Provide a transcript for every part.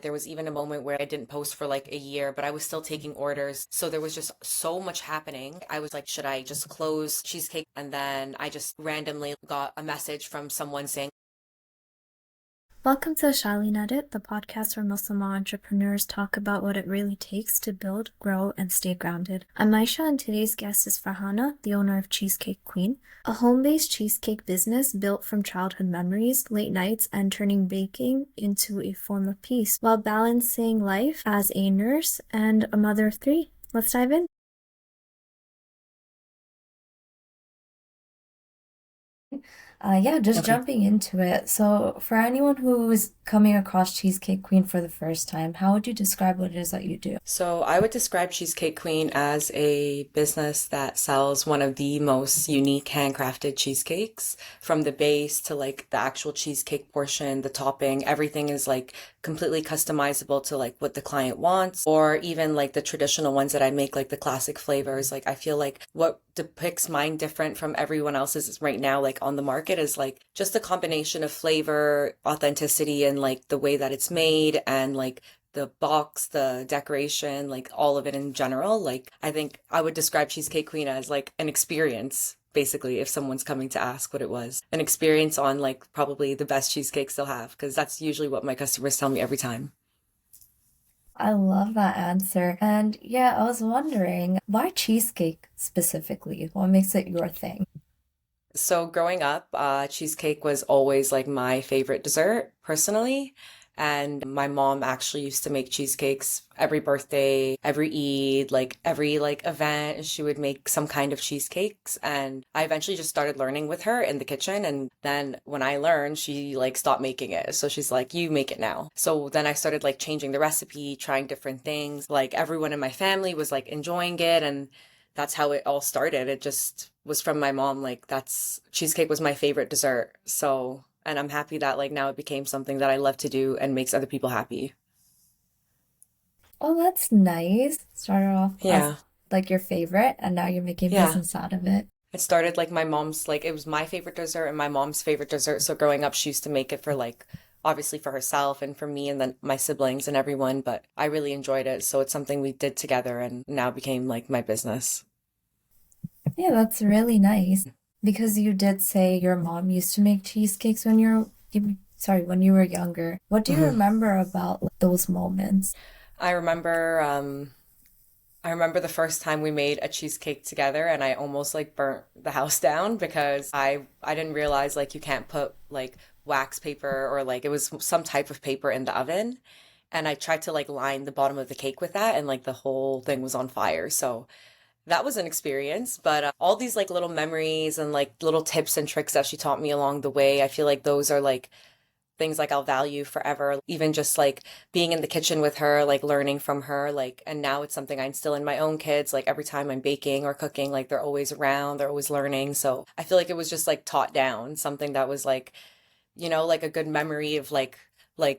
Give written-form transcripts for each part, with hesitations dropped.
There was even a moment where I didn't post for like a year, but I was still taking orders. So there was just so much happening. I was like, should I just close Cheesecake? And then I just randomly got a message from someone saying, Welcome to Shalin Edit, the podcast where Muslim entrepreneurs talk about what it really takes to build, grow, and stay grounded. I'm Aisha, and today's guest is Farhana, the owner of Cheesecake Queen, a home-based cheesecake business built from childhood memories, late nights, and turning baking into a form of peace while balancing life as a nurse and a mother of three. Let's dive in. Just okay. jumping into it. So, for anyone who's coming across Cheesecake Queen for the first time, how would you describe what it is that you do? So I would describe Cheesecake Queen as a business that sells one of the most unique handcrafted cheesecakes, from the base to like the actual cheesecake portion, the topping, everything is like completely customizable to like what the client wants, or even like the traditional ones that I make, like the classic flavors. Like I feel like what depicts mine different from everyone else's right now, like on the market, is like just a combination of flavor, authenticity, and like the way that it's made, and like the box, the decoration, like all of it in general. Like I think I would describe Cheesecake Queen as like an experience. Basically, if someone's coming to ask what it was, an experience on like probably the best cheesecakes they'll have, because that's usually what my customers tell me every time. I love that answer. And yeah, I was wondering, why cheesecake specifically? What makes it your thing? So growing up, cheesecake was always like my favorite dessert personally. And my mom actually used to make cheesecakes every birthday, every Eid, like every like event. She would make some kind of cheesecakes. And I eventually just started learning with her in the kitchen. And then when I learned, she like stopped making it. So she's like, you make it now. So then I started like changing the recipe, trying different things. Like everyone in my family was like enjoying it. And that's how it all started. It just was from my mom. Like that's cheesecake was my favorite dessert. So, and I'm happy that like now it became something that I love to do and makes other people happy. Oh, that's nice. Started off as Yeah. like your favorite, and now you're making Yeah. business out of it. It started like my mom's, like it was my favorite dessert and my mom's favorite dessert. So growing up, she used to make it for like obviously for herself and for me and then my siblings and everyone, but I really enjoyed it. So it's something we did together and now became like my business. Yeah, that's really nice. Because you did say your mom used to make cheesecakes when when you were younger. What do you Mhm. remember about like, those moments? I remember I remember the first time we made a cheesecake together and I almost like burnt the house down because I didn't realize like you can't put like wax paper or like it was some type of paper in the oven, and I tried to like line the bottom of the cake with that and like the whole thing was on fire. So that was an experience, but all these like little memories and like little tips and tricks that she taught me along the way, I feel like those are like things like I'll value forever. Even just like being in the kitchen with her, like learning from her, like, and now it's something I instill in my own kids. Like every time I'm baking or cooking, like they're always around, they're always learning. So I feel like it was just like taught down, something that was like, like a good memory of like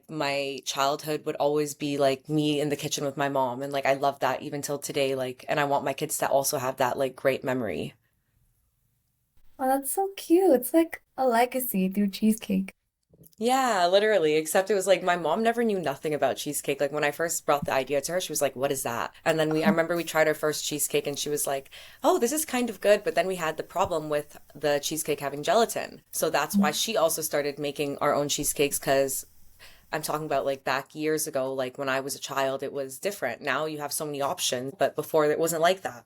my childhood would always be like me in the kitchen with my mom. And like I love that even till today. Like, and I want my kids to also have that like great memory. Oh, that's so cute. It's like a legacy through cheesecake. Yeah, literally. Except it was like my mom never knew nothing about cheesecake. Like when I first brought the idea to her, she was like, "What is that?" And then I remember we tried our first cheesecake and she was like, "Oh, this is kind of good." But then we had the problem with the cheesecake having gelatin. So that's why she also started making our own cheesecakes, because I'm talking about like back years ago, like when I was a child, it was different. Now you have so many options, but before it wasn't like that.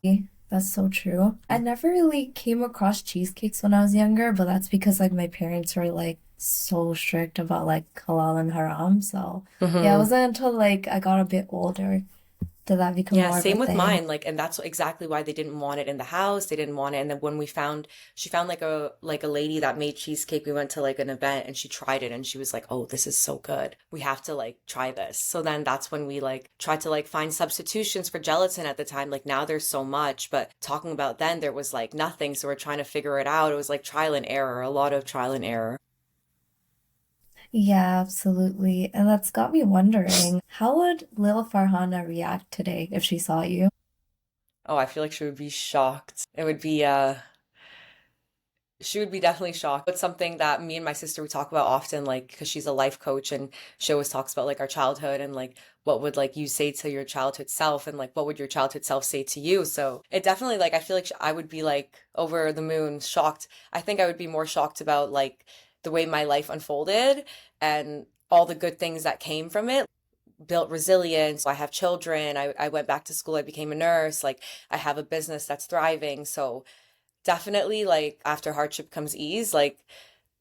That's so true. I never really came across cheesecakes when I was younger, but that's because like my parents were like so strict about like halal and haram. So yeah, it Hmm. wasn't until like I got a bit older did that become Yeah, more of a same with thing. mine. Like, and that's exactly why they didn't want it in the house. They didn't want it. And then when she found like a lady that made cheesecake. We went to like an event and she tried it and she was like, "Oh, this is so good. We have to like try this." So then that's when we like tried to like find substitutions for gelatin at the time. Like now there's so much, but talking about then there was like nothing. So we're trying to figure it out. It was like trial and error, a lot of trial and error. Yeah, absolutely. And that's got me wondering, how would Lil Farhana react today if she saw you? Oh, I feel like she would be shocked. It would be She would be definitely shocked. It's something that me and my sister we talk about often, like because she's a life coach and she always talks about like our childhood and like what would like you say to your childhood self and like what would your childhood self say to you. So it definitely like I feel like I would be like over the moon shocked. I think I would be more shocked about like the way my life unfolded and all the good things that came from it. Built resilience. I have children. I went back to school. I became a nurse. Like I have a business that's thriving. So definitely like after hardship comes ease, like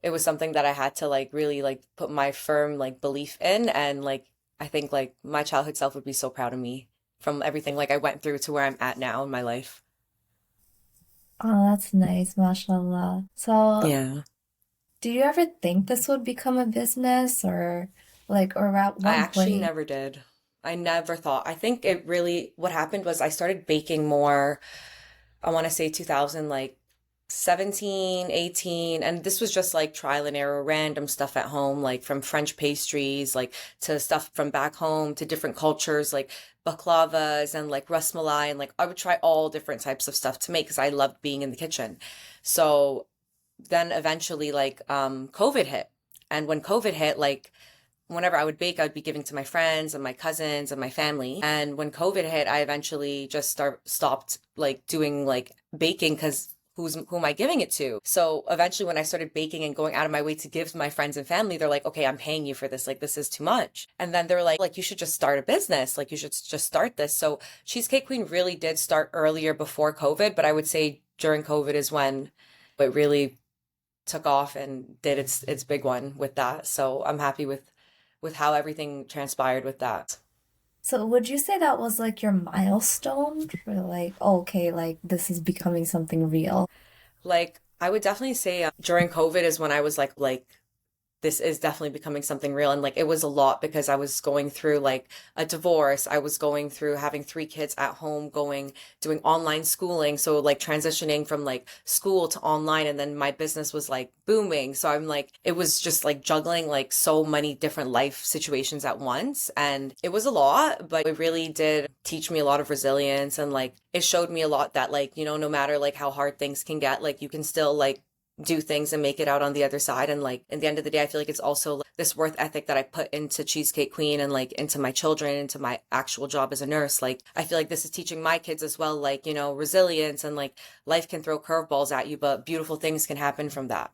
it was something that I had to like really like put my firm like belief in and like I think like my childhood self would be so proud of me from everything like I went through to where I'm at now in my life. Oh, that's nice, mashallah. So, Yeah. do you ever think this would become a business or at I one actually point? never did. I never thought. I think it really what happened was I started baking more I want to say 2000 like 17, 18, and this was just like trial and error, random stuff at home, like from French pastries, like to stuff from back home to different cultures, like baklavas and like ras malai, and like I would try all different types of stuff to make because I loved being in the kitchen. So then eventually like COVID hit. And when COVID hit, like whenever I would bake, I would be giving to my friends and my cousins and my family. And when COVID hit, I eventually just stopped like doing like baking because who am I giving it to? So eventually when I started baking and going out of my way to give to my friends and family, they're like, okay, I'm paying you for this. Like this is too much. And then they're like you should just start a business. Like you should just start this. So Cheesecake Queen really did start earlier before COVID, but I would say during COVID is when it really took off and did its big one with that. So I'm happy with how everything transpired with that. So, would you say that was like your milestone for like, oh, okay, like this is becoming something real? Like I would definitely say during COVID is when I was like this is definitely becoming something real. And like it was a lot because I was going through like a divorce. I was going through having three kids at home, doing online schooling. So like transitioning from like school to online. And then my business was like booming. So I'm like, it was just like juggling like so many different life situations at once. And it was a lot, but it really did teach me a lot of resilience. And like it showed me a lot that like, no matter like how hard things can get, like you can still like do things and make it out on the other side. And like, in the end of the day, I feel like it's also like, this worth ethic that I put into Cheesecake Queen and like into my children, into my actual job as a nurse. Like, I feel like this is teaching my kids as well, like, resilience and like life can throw curveballs at you, but beautiful things can happen from that.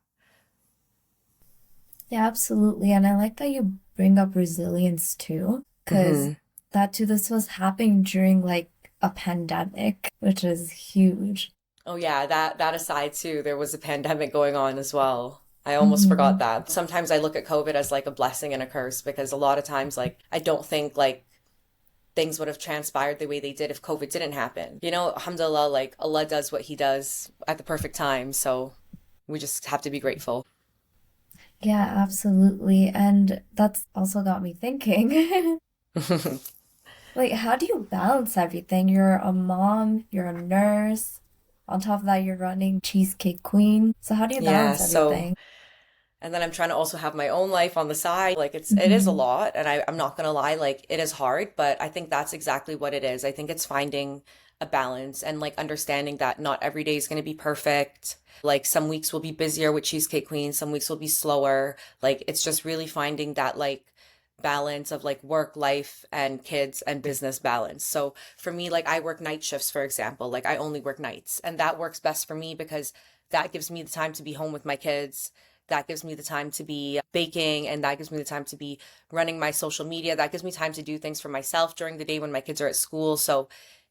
Yeah, absolutely. And I like that you bring up resilience too, because Hmm. that too, this was happening during like a pandemic, which is huge. Oh yeah, that aside too, there was a pandemic going on as well. I almost forgot Hmm. that. Sometimes I look at COVID as like a blessing and a curse because a lot of times like I don't think like things would have transpired the way they did if COVID didn't happen. Alhamdulillah, like Allah does what he does at the perfect time. So we just have to be grateful. Yeah, absolutely. And that's also got me thinking. Like, how do you balance everything? You're a mom, you're a nurse. On top of that, you're running Cheesecake Queen. So how do you Yeah, balance so everything? and then I'm trying to also have my own life on the side. Like it is a Hmm. lot and I'm not gonna lie, like it is hard, but I think that's exactly what it is. I think it's finding a balance and like understanding that not every day is gonna be perfect. Like some weeks will be busier with Cheesecake Queen, some weeks will be slower. Like it's just really finding that like balance of like work life and kids and business balance. So for me, like I work night shifts, for example, like I only work nights and that works best for me because that gives me the time to be home with my kids. That gives me the time to be baking and that gives me the time to be running my social media. That gives me time to do things for myself during the day when my kids are at school. So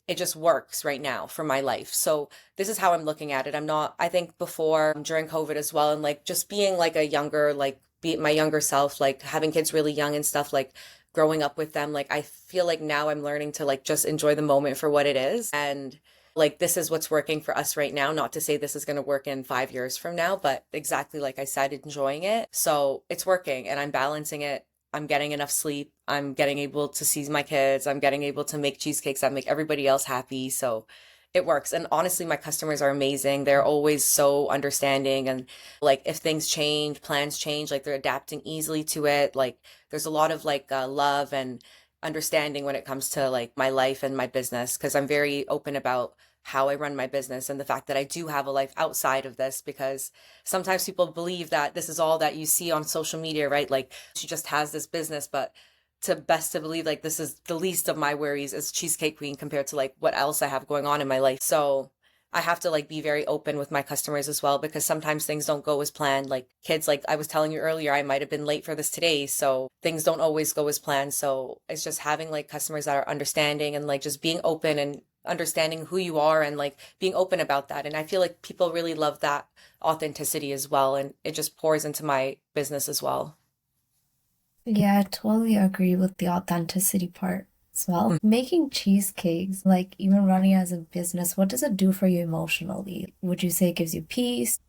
it just works right now for my life. So this is how I'm looking at it. I'm not, I think before during COVID as well, and like just being like a younger, like be my younger self, like having kids really young and stuff, like growing up with them, like I feel like now I'm learning to like just enjoy the moment for what it is. And like this is what's working for us right now. Not to say this is going to work in 5 years from now, but exactly like I said, enjoying it. So it's working and I'm balancing it. I'm getting enough sleep. I'm getting able to see my kids. I'm getting able to make cheesecakes that make everybody else happy. So it works. And honestly, my customers are amazing. They're always so understanding. And like if things change, plans change, like they're adapting easily to it. Like there's a lot of like love and understanding when it comes to like my life and my business because I'm very open about how I run my business and the fact that I do have a life outside of this, because sometimes people believe that this is all that you see on social media, right? Like she just has this business, but to believe like this is the least of my worries as Cheesecake Queen compared to like what else I have going on in my life. So I have to like be very open with my customers as well, because sometimes things don't go as planned. Like kids, like I was telling you earlier, I might have been late for this today. So things don't always go as planned. So it's just having like customers that are understanding and like just being open and understanding who you are and like being open about that. And I feel like people really love that authenticity as well. And it just pours into my business as well. Yeah, I totally agree with the authenticity part as well. Making cheesecakes, like even running as a business, what does it do for you emotionally? Would you say it gives you peace?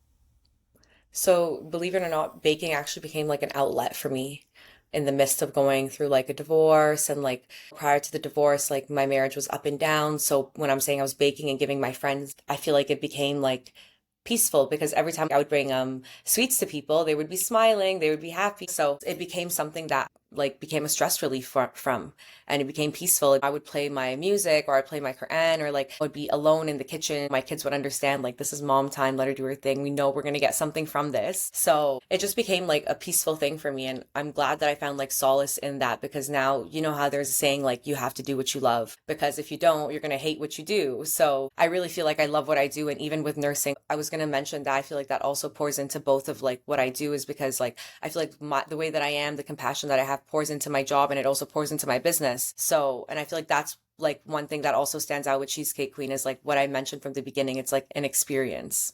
So, believe it or not, baking actually became like an outlet for me in the midst of going through like a divorce. And like prior to the divorce, like my marriage was up and down. So, when I'm saying I was baking and giving my friends, I feel like it became like peaceful, because every time I would bring sweets to people, they would be smiling, they would be happy. So it became something that like became a stress relief from, and it became peaceful. I would play my music or I'd play my Quran, or like I would be alone in the kitchen. My kids would understand like this is mom time, let her do her thing. We know we're going to get something from this. So it just became like a peaceful thing for me, and I'm glad that I found like solace in that, because now you know how there's a saying like you have to do what you love, because if you don't, you're going to hate what you do. So I really feel like I love what I do, and even with nursing, I was going to mention that I feel like that also pours into both of like what I do, is because like I feel like the way that I am, the compassion that I have pours into my job, and it also pours into my business. So, and I feel like that's like one thing that also stands out with Cheesecake Queen is like what I mentioned from the beginning. It's like an experience.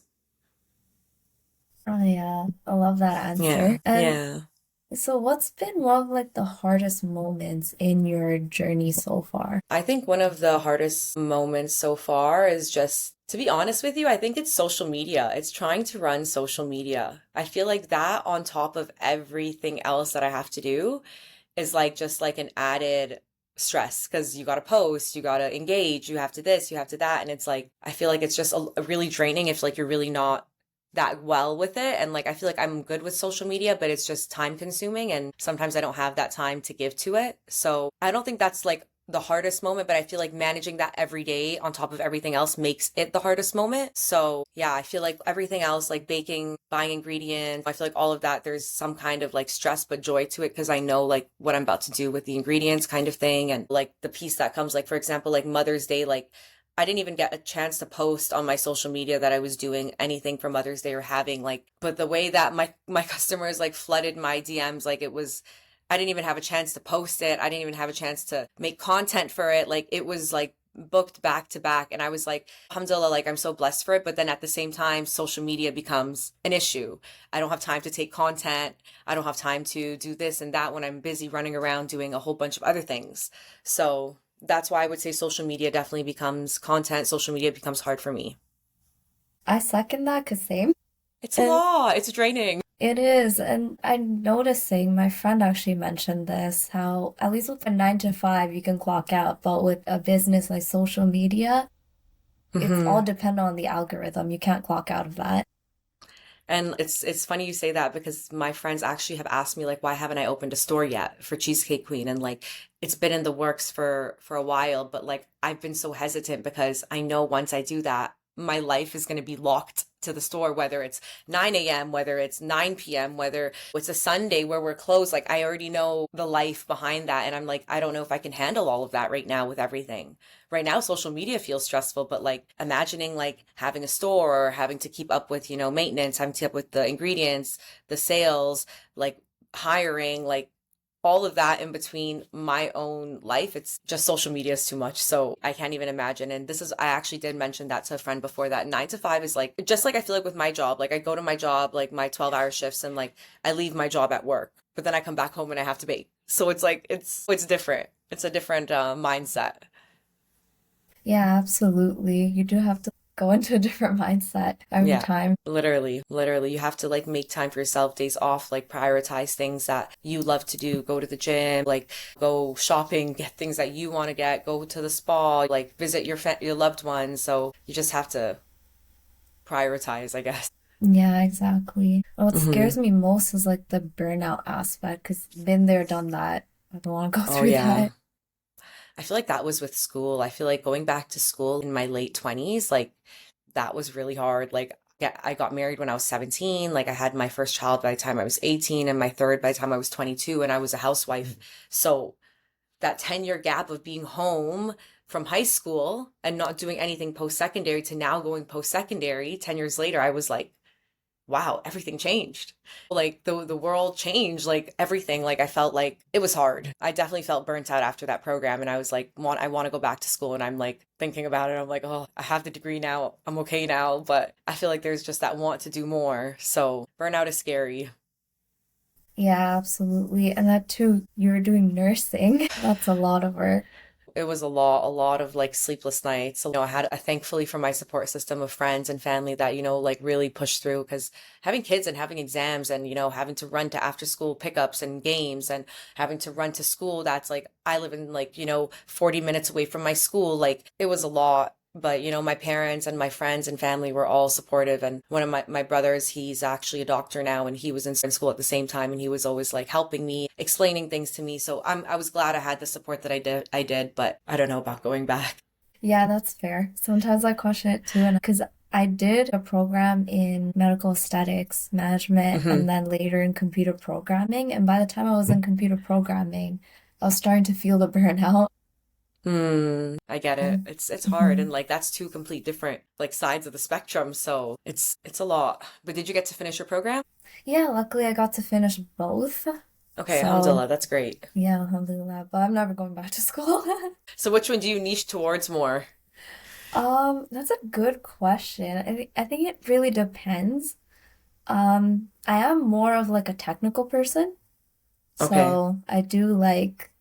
Oh yeah, I love that Yeah. answer. And Yeah. so what's been one of like the hardest moments in your journey so far? I think one of the hardest moments so far is just, to be honest with you, I think it's social media. It's trying to run social media. I feel like that on top of everything else that I have to do is like just like an added stress, because you got to post, you got to engage, you have to this, you have to that. And it's like, I feel like it's just a really draining if like you're really not that well with it. And like, I feel like I'm good with social media, but it's just time consuming. And sometimes I don't have that time to give to it. So I don't think that's like the hardest moment, but I feel like managing that every day on top of everything else makes it the hardest moment. So yeah, I feel like everything else, like baking, buying ingredients, I feel like all of that, there's some kind of like stress but joy to it, because I know like what I'm about to do with the ingredients kind of thing. And like the piece that comes, like for example, like Mother's Day, like I didn't even get a chance to post on my social media that I was doing anything for Mother's Day or having like, but the way that my customers like flooded my DMs, like it was, I didn't even have a chance to post it. I didn't even have a chance to make content for it. Like it was like booked back to back. And I was like, alhamdulillah, like I'm so blessed for it. But then at the same time, social media becomes an issue. I don't have time to take content. I don't have time to do this and that when I'm busy running around doing a whole bunch of other things. So that's why I would say social media definitely becomes content. Social media becomes hard for me. I second that because same. It's a And lot. It's draining. it is. And I'm noticing my friend actually mentioned this, how at least with a 9 to 5 you can clock out, but with a business like social media, it's all Hmm. dependent on the algorithm. You can't clock out of that. And it's funny you say that, because my friends actually have asked me like, why haven't I opened a store yet for Cheesecake Queen? And like it's been in the works for a while, but like I've been so hesitant, because I know once I do that, my life is going to be locked to the store, whether it's 9 a.m., whether it's 9 p.m., whether it's a Sunday where we're closed. Like I already know the life behind that. And I'm like, I don't know if I can handle all of that right now with everything. Right now, social media feels stressful, but like imagining like having a store or having to keep up with, maintenance, having to keep up with the ingredients, the sales, like hiring, like all of that in between my own life, it's just social media is too much. So I can't even imagine. And this is, I actually did mention that to a friend before, that 9 to 5 is like, just like I feel like with my job, like I go to my job, like my 12-hour shifts, and like I leave my job at work, but then I come back home and I have to bake. So it's like, it's different. It's a different mindset. Yeah, absolutely. You do have to go into a different mindset every Yeah, time. literally. You have to like make time for yourself, days off, like prioritize things that you love to do, go to the gym, like go shopping, get things that you want to get, go to the spa, like visit your loved ones. So you just have to prioritize, I guess. Yeah, exactly. What Hmm. scares me most is like the burnout aspect, because been there, done that. I don't want to go Oh through yeah. that. I feel like that was with school. I feel like going back to school in my late 20s, like that was really hard. Like, yeah, I got married when I was 17. Like, I had my first child by the time I was 18 and my third by the time I was 22, and I was a housewife. So, that 10-year gap of being home from high school and not doing anything post secondary to now going post secondary 10 years later, I was like, wow, everything changed. Like the world changed, like everything. Like I felt like it was hard. I definitely felt burnt out after that program, and I was like, I want to go back to school. And I'm like thinking about it. I'm like, oh, I have the degree now. I'm okay now, but I feel like there's just that want to do more. So burnout is scary. Yeah, absolutely. And that too, you were doing nursing. That's a lot of work. It was a lot of like sleepless nights. I had thankfully for my support system of friends and family that, like really pushed through, because having kids and having exams and, having to run to after school pickups and games and having to run to school, that's like, I live in like, 40 minutes away from my school. Like it was a lot. But, my parents and my friends and family were all supportive. And one of my brothers, he's actually a doctor now, and he was in school at the same time. And he was always like helping me, explaining things to me. So I was glad I had the support that I did, but I don't know about going back. Yeah, that's fair. Sometimes I question it too, and because I did a program in medical aesthetics management Hmm. and then later in computer programming. And by the time I was in computer programming, I was starting to feel the burnout. I get it. And It's hard, and mhm. like that's two complete different like sides of the spectrum. So it's a lot. But did you get to finish your program? Yeah, luckily I got to finish both. Okay, So alhamdulillah, that's great. yeah, alhamdulillah. But I'm never going back to school. So which one do you niche towards more? That's a good question. I think it really depends. I am more of like a technical person, Okay. so I do like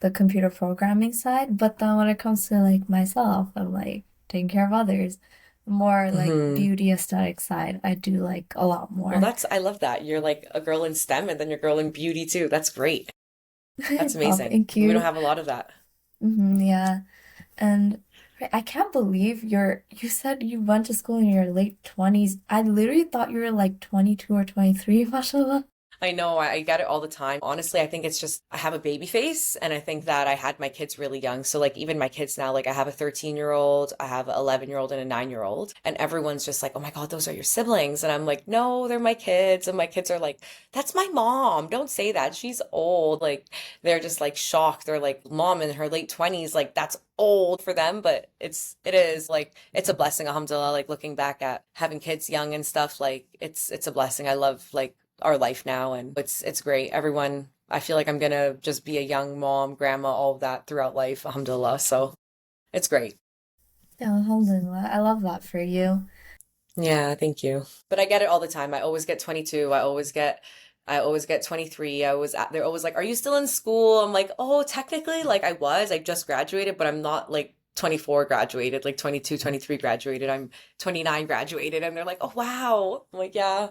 the computer programming side, but then when it comes to like myself, I'm like taking care of others, more like Hmm. beauty aesthetic side, I do like a lot Well, more. I love that. You're like a girl in STEM and then you're a girl in beauty too. That's great. That's Oh, amazing. thank We don't you. have a lot of that. Yeah. And I can't believe you said you went to school in your late 20s. I literally thought you were like 22 or 23, mashallah. I know, I get it all the time. Honestly, I think it's just I have a baby face, and I think that I had my kids really young. So like even my kids now, like I have a 13-year-old, I have an 11-year-old and a 9-year-old, and everyone's just like, "Oh my God, those are your siblings." And I'm like, "No, they're my kids." And my kids are like, "That's my mom. Don't say that. She's old." Like they're just like shocked. They're like, "Mom in her late 20s, like that's old for them, but it is like it's a blessing, alhamdulillah, like looking back at having kids young and stuff, like it's a blessing. I love like our life now, and it's great. Everyone, I feel like I'm gonna just be a young mom, grandma, all of that throughout life, alhamdulillah. So it's great. Yeah, alhamdulillah. I love that for you. Yeah, thank you. But I get it all the time. I always get 22. I always get 23. They're always like, "Are you still in school?" I'm like, "Oh, technically, like I just graduated, but I'm not like 24 graduated, like 22, 23 graduated. I'm 29 graduated." And they're like, "Oh, wow." I'm like, "Yeah."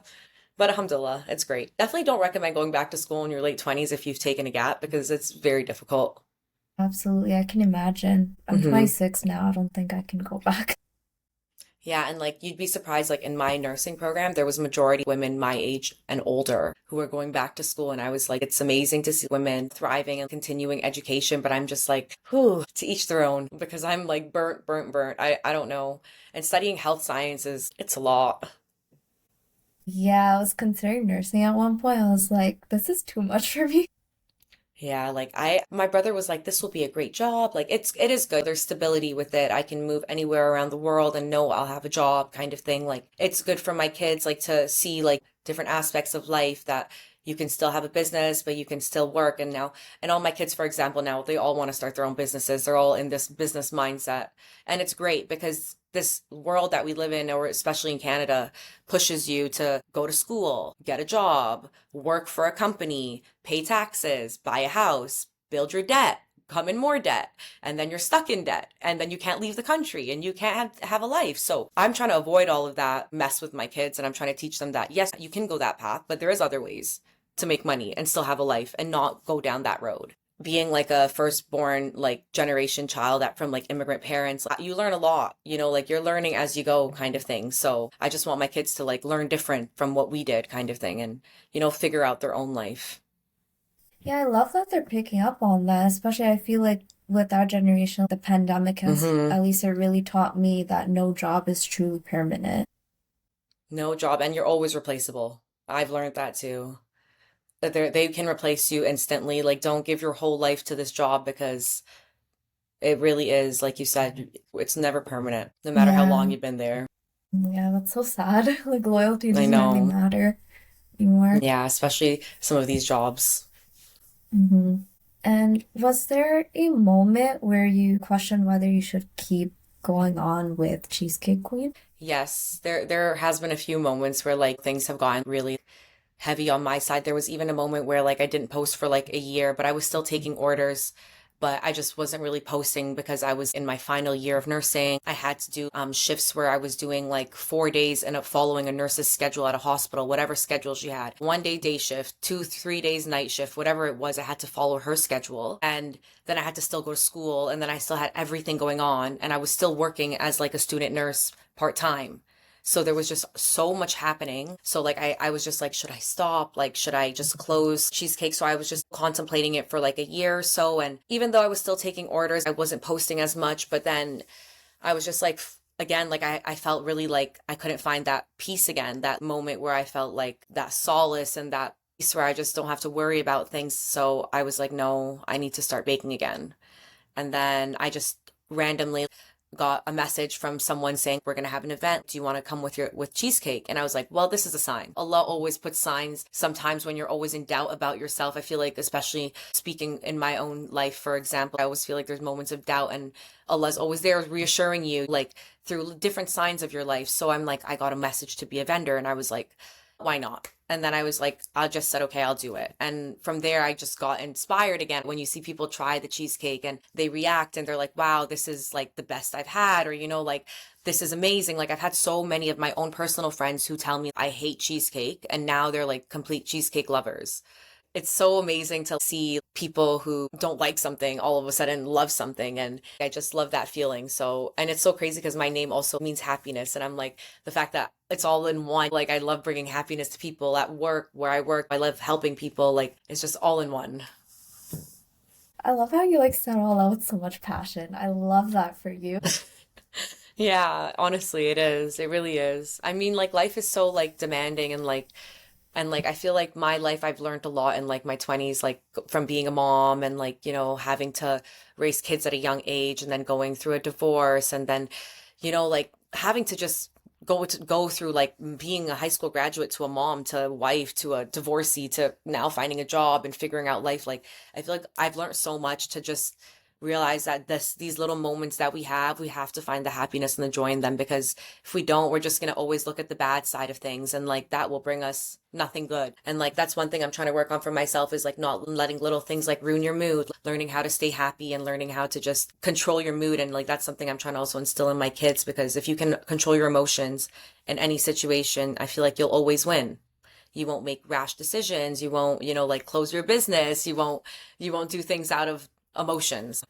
But alhamdulillah, it's great. Definitely don't recommend going back to school in your late 20s if you've taken a gap, because it's very difficult. Absolutely. I can imagine. I'm Hmm. 26 now. I don't think I can go back. Yeah, and like you'd be surprised, like in my nursing program, there was a majority women my age and older who were going back to school. And I was like, it's amazing to see women thriving and continuing education. But I'm just like, whew, to each their own, because I'm like burnt, burnt, burnt. I don't know. And studying health sciences, it's a lot. Yeah, I was considering nursing at one point. I was like, this is too much for me. Yeah, like my brother was like, this will be a great job. Like it is good. There's stability with it. I can move anywhere around the world and know I'll have a job kind of thing. Like it's good for my kids, like to see like different aspects of life, that you can still have a business, but you can still work. And all my kids, for example, now they all want to start their own businesses. They're all in this business mindset. And it's great because this world that we live in, or especially in Canada, pushes you to go to school, get a job, work for a company, pay taxes, buy a house, build your debt, come in more debt, and then you're stuck in debt, and then you can't leave the country and you can't have a life. So I'm trying to avoid all of that mess with my kids, and I'm trying to teach them that yes, you can go that path, but there is other ways to make money and still have a life and not go down that road. Being like a firstborn like generation child that from like immigrant parents, you learn a lot, like you're learning as you go kind of thing. So I just want my kids to like learn different from what we did kind of thing, and figure out their own life. Yeah, I love that they're picking up on that, especially I feel like with our generation, the pandemic has, Hmm. at least it really taught me that no job is truly permanent. No job, and you're always replaceable. I've learned that too. That they can replace you instantly. Like, don't give your whole life to this job because it really is, like you said, it's never permanent, no matter how long Yeah, you've been there. yeah, that's so sad. Like loyalty I doesn't really know. matter anymore. Yeah, especially some of these jobs. Hmm. And was there a moment where you questioned whether you should keep going on with Cheesecake Queen? Yes, there has been a few moments where like things have gotten really heavy on my side. There was even a moment where like I didn't post for like a year, but I was still taking orders. But I just wasn't really posting because I was in my final year of nursing. I had to do shifts where I was doing like 4 days and following a nurse's schedule at a hospital, whatever schedule she had. 1 day day shift, 2, 3 days night shift, whatever it was, I had to follow her schedule. And then I had to still go to school. And then I still had everything going on. And I was still working as like a student nurse part time. So there was just so much happening. So like I was just like, should I stop? Like, should I just close Cheesecake? So I was just contemplating it for like a year or so. And even though I was still taking orders, I wasn't posting as much. But then I was just like, again, like I felt really like I couldn't find that peace again, that moment where I felt like that solace and that peace where I just don't have to worry about things. So I was like, no, I need to start baking again. And then I just randomly got a message from someone saying, we're going to have an event. Do you want to come with Cheesecake? And I was like, well, this is a sign. Allah always puts signs sometimes when you're always in doubt about yourself. I feel like, especially speaking in my own life, for example, I always feel like there's moments of doubt and Allah's always there reassuring you like through different signs of your life. So I'm like, I got a message to be a vendor and I was like, why not? And then I was like, I just said, okay, I'll do it. And from there, I just got inspired again. When you see people try the cheesecake and they react and they're like, wow, this is like the best I've had, or, like, this is amazing. Like, I've had so many of my own personal friends who tell me I hate cheesecake, and now they're like complete cheesecake lovers. It's so amazing to see people who don't like something all of a sudden love something. And I just love that feeling. So, and it's so crazy because my name also means happiness. And I'm like, the fact that it's all in one, like, I love bringing happiness to people at work, where I work. I love helping people. Like, it's just all in one. I love how you like said it all out with so much passion. I love that for you. Yeah, honestly, it is. It really is. I mean, like, life is so like demanding and like I feel like my life I've learned a lot in like my 20s, like from being a mom and like having to raise kids at a young age and then going through a divorce and then like having to just go through like being a high school graduate to a mom to a wife to a divorcee to now finding a job and figuring out life. Like, I feel like I've learned so much to just realize that these little moments that we have to find the happiness and the joy in them, because if we don't, we're just going to always look at the bad side of things, and like that will bring us nothing good. And like that's one thing I'm trying to work on for myself, is like not letting little things like ruin your mood, learning how to stay happy and learning how to just control your mood. And like that's something I'm trying to also instill in my kids, because if you can control your emotions in any situation, I feel like you'll always win. You won't make rash decisions, you won't like close your business, you won't do things out of emotions.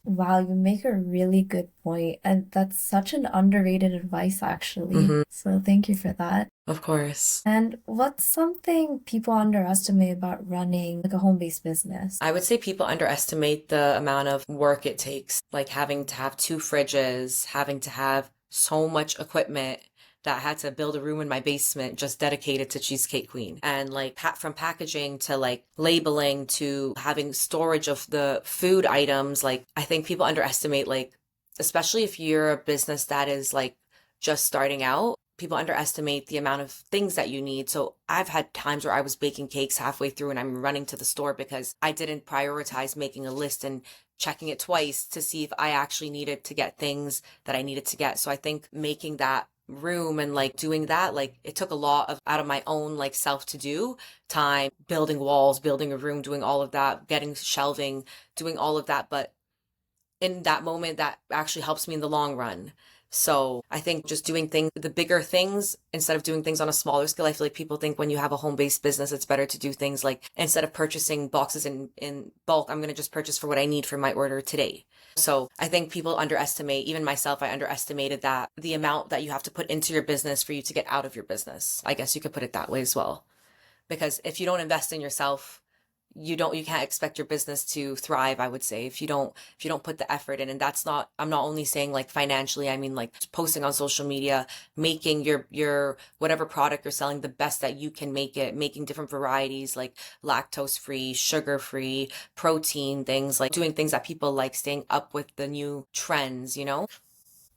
Wow, you make a really good point, and that's such an underrated advice, actually. Hmm. So thank you for that. Of course. And what's something people underestimate about running like a home-based business? I would say people underestimate the amount of work it takes, like having to have two fridges, having to have so much equipment. That I had to build a room in my basement just dedicated to Cheesecake Queen. And like from packaging to like labeling to having storage of the food items. Like, I think people underestimate, like, especially if you're a business that is like just starting out, people underestimate the amount of things that you need. So I've had times where I was baking cakes halfway through and I'm running to the store because I didn't prioritize making a list and checking it twice to see if I actually needed to get things that I needed to get. So I think making that room and like doing that, like, it took a lot of out of my own like self to do time, building walls, building a room, doing all of that, getting shelving, doing all of that. But in that moment, that actually helps me in the long run. So I think just doing things, the bigger things, instead of doing things on a smaller scale. I feel like people think when you have a home-based business, it's better to do things like, instead of purchasing boxes in bulk, I'm going to just purchase for what I need for my order today. So I think people underestimate, even myself, I underestimated that the amount that you have to put into your business for you to get out of your business. I guess you could put it that way as well. Because if you don't invest in yourself, you can't expect your business to thrive, I would say, if you don't put the effort in. And that's not, I'm not only saying like financially, I mean like posting on social media, making your whatever product you're selling the best that you can make it, making different varieties like lactose free, sugar free, protein things, like doing things that people like, staying up with the new trends, you know?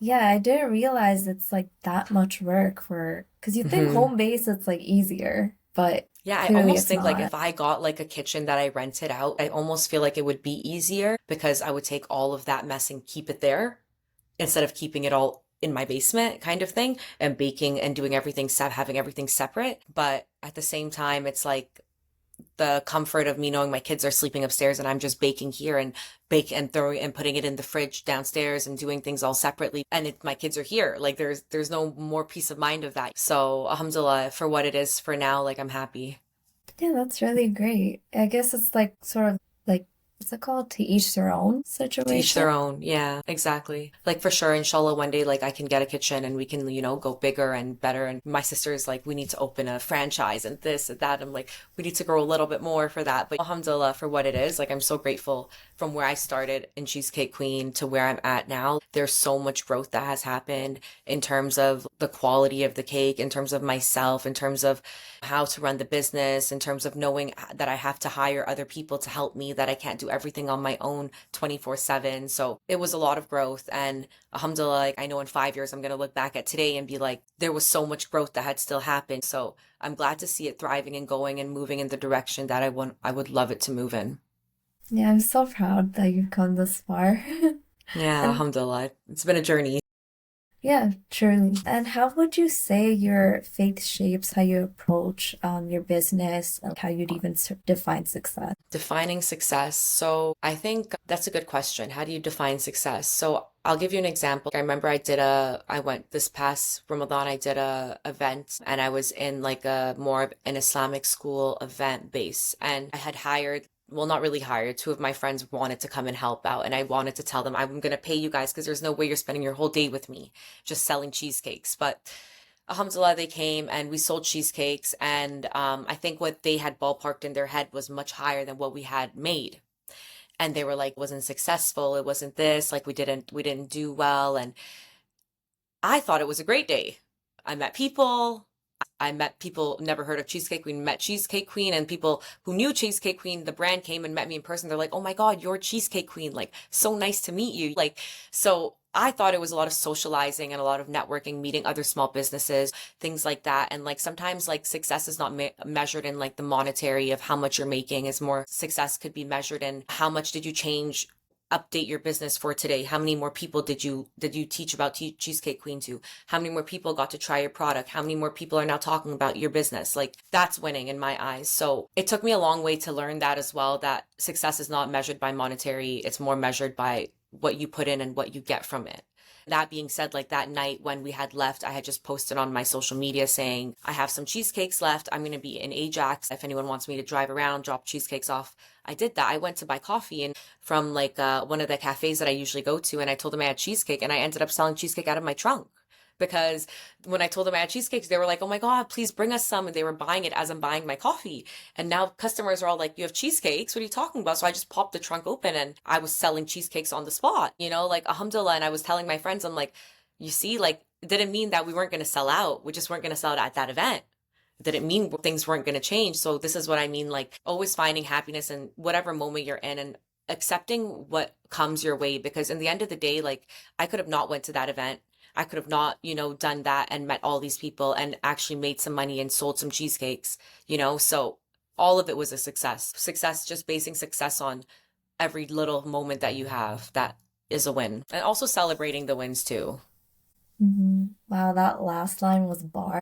Yeah, I didn't realize it's like that much work for, because you think Hmm. home base it's like easier, but Yeah, I clearly almost it's think like not. if I got like a kitchen that I rented out, I almost feel like it would be easier because I would take all of that mess and keep it there instead of keeping it all in my basement kind of thing, and baking and doing everything, having everything separate. But at the same time, it's like the comfort of me knowing my kids are sleeping upstairs and I'm just baking here and bake and throwing and putting it in the fridge downstairs and doing things all separately. And my kids are here. Like there's no more peace of mind of that. So alhamdulillah, for what it is for now, like I'm happy. Yeah, that's really great. I guess it's like sort of like, what's it called? To each their own To each their situation. own. Yeah, exactly. Like for sure, inshallah, one day, like I can get a kitchen and we can, go bigger and better. And my sister's like, we need to open a franchise and this and that. I'm like, we need to grow a little bit more for that. But alhamdulillah, for what it is, like I'm so grateful from where I started in Cheesecake Queen to where I'm at now. There's so much growth that has happened in terms of the quality of the cake, in terms of myself, in terms of how to run the business, in terms of knowing that I have to hire other people to help me, that I can't do everything on my own 24/7. So it was a lot of growth. And alhamdulillah, like, I know in 5 years, I'm going to look back at today and be like, there was so much growth that had still happened. So I'm glad to see it thriving and going and moving in the direction that I would love it to move in. Yeah, I'm so proud that you've gone this far. Yeah, And alhamdulillah. It's been a journey. yeah, truly. And how would you say your faith shapes how you approach your business and how you'd even define success? Defining success. So I think that's a good question. How do you define success? So I'll give you an example. I remember I went this past Ramadan, I did a event and I was in like a more of an Islamic school event base, and I had hired, well, not really hired. Two of my friends wanted to come and help out, and I wanted to tell them I'm going to pay you guys because there's no way you're spending your whole day with me just selling cheesecakes. But alhamdulillah, they came and we sold cheesecakes. And I think what they had ballparked in their head was much higher than what we had made. And they were like, it wasn't successful. It wasn't this, like we didn't do well. And I thought it was a great day. I met people. I met people never heard of Cheesecake Queen, met Cheesecake Queen, and people who knew Cheesecake Queen, the brand came and met me in person. They're like, "Oh my God, you're Cheesecake Queen. Like, so nice to meet you." Like, so I thought it was a lot of socializing and a lot of networking, meeting other small businesses, things like that. And like sometimes like success is not measured in like the monetary of how much you're making. Is more success could be measured in how much did you change, update your business for today. How many more people did you teach about Cheesecake Queen to? How many more people got to try your product? How many more people are now talking about your business? Like that's winning in my eyes. So it took me a long way to learn that as well, that success is not measured by monetary. It's more measured by what you put in and what you get from it. That being said, like that night when we had left, I had just posted on my social media saying, I have some cheesecakes left. I'm going to be in Ajax. If anyone wants me to drive around, drop cheesecakes off. I did that. I went to buy coffee and from like one of the cafes that I usually go to, and I told them I had cheesecake, and I ended up selling cheesecake out of my trunk. Because when I told them I had cheesecakes, they were like, "Oh my God, please bring us some." And they were buying it as I'm buying my coffee. And now customers are all like, "You have cheesecakes? What are you talking about?" So I just popped the trunk open and I was selling cheesecakes on the spot, like alhamdulillah. And I was telling my friends, I'm like, you see, like, it didn't mean that we weren't going to sell out. We just weren't going to sell it at that event. It didn't mean things weren't going to change. So this is what I mean, like always finding happiness in whatever moment you're in and accepting what comes your way. Because in the end of the day, like I could have not went to that event. I could have not, done that and met all these people and actually made some money and sold some cheesecakes. So all of it was a success. Success, just basing success on every little moment that you have, that is a win. And also celebrating the wins too. Wow, that last line was bar.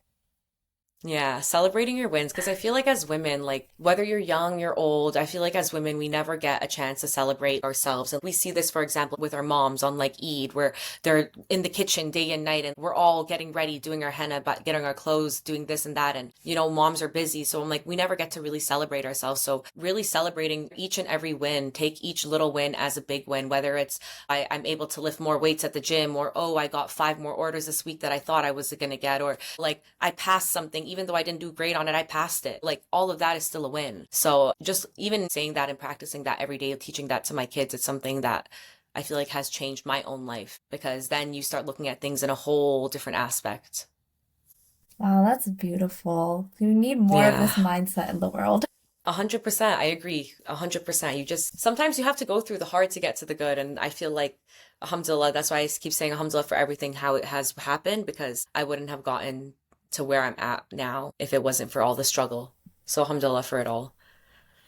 Yeah, celebrating your wins. Because I feel like as women, like whether you're young, you're old, I feel like as women, we never get a chance to celebrate ourselves. And we see this, for example, with our moms on like Eid, where they're in the kitchen day and night and we're all getting ready, doing our henna, but getting our clothes, doing this and that. And, moms are busy. So I'm like, we never get to really celebrate ourselves. So really celebrating each and every win, take each little win as a big win, whether it's I'm able to lift more weights at the gym, or, oh, I got 5 more orders this week that I thought I was going to get, or like I passed something even though I didn't do great on it, I passed it. Like all of that is still a win. So just even saying that and practicing that every day, teaching that to my kids, it's something that I feel like has changed my own life, because then you start looking at things in a whole different aspect. Wow, that's beautiful. We need more of Yeah. this mindset in the world. 100%. I agree. 100%. You just, sometimes you have to go through the hard to get to the good. And I feel like, alhamdulillah, that's why I keep saying alhamdulillah for everything, how it has happened, because I wouldn't have gotten to where I'm at now if it wasn't for all the struggle. So alhamdulillah for it all.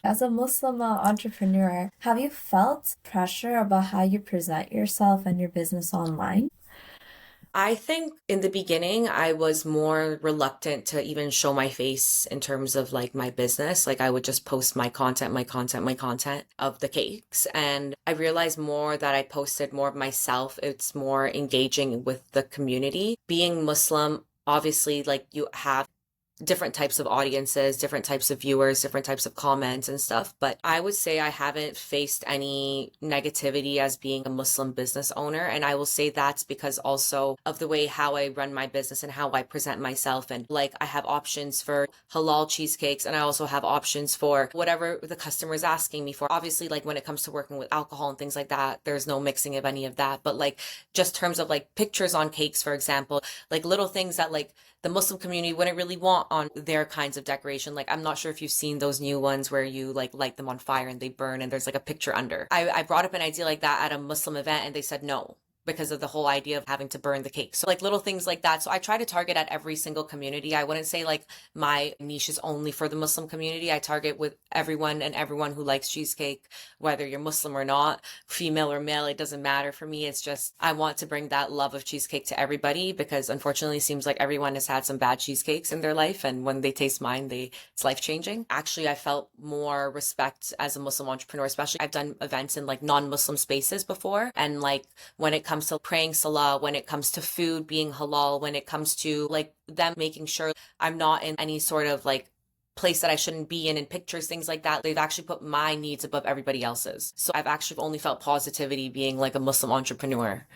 As a Muslim entrepreneur, have you felt pressure about how you present yourself and your business online? I think in the beginning, I was more reluctant to even show my face in terms of like my business. Like I would just post my content of the cakes. And I realized more that I posted more of myself. It's more engaging with the community. Being Muslim, obviously, like you have different types of audiences, different types of viewers, different types of comments and stuff. But I would say I haven't faced any negativity as being a Muslim business owner. And I will say that's because also of the way how I run my business and how I present myself. And like I have options for halal cheesecakes, and I also have options for whatever the customer is asking me for. Obviously, like when it comes to working with alcohol and things like that, there's no mixing of any of that. But like just terms of like pictures on cakes, for example, like little things that like the Muslim community wouldn't really want on their kinds of decoration. Like, I'm not sure if you've seen those new ones where you like light them on fire and they burn and there's like a picture under. I brought up an idea like that at a Muslim event and they said no, because of the whole idea of having to burn the cake. So like little things like that. So I try to target at every single community. I wouldn't say like my niche is only for the Muslim community. I target with everyone, and everyone who likes cheesecake, whether you're Muslim or not, female or male, it doesn't matter for me. It's just I want to bring that love of cheesecake to everybody, because unfortunately it seems like everyone has had some bad cheesecakes in their life, and when they taste mine, it's life changing. Actually, I felt more respect as a Muslim entrepreneur, especially I've done events in like non-Muslim spaces before, and like when it comes to praying salah, when it comes to food being halal, when it comes to like them making sure I'm not in any sort of like place that I shouldn't be in pictures, things like that. They've actually put my needs above everybody else's. So I've actually only felt positivity being like a Muslim entrepreneur.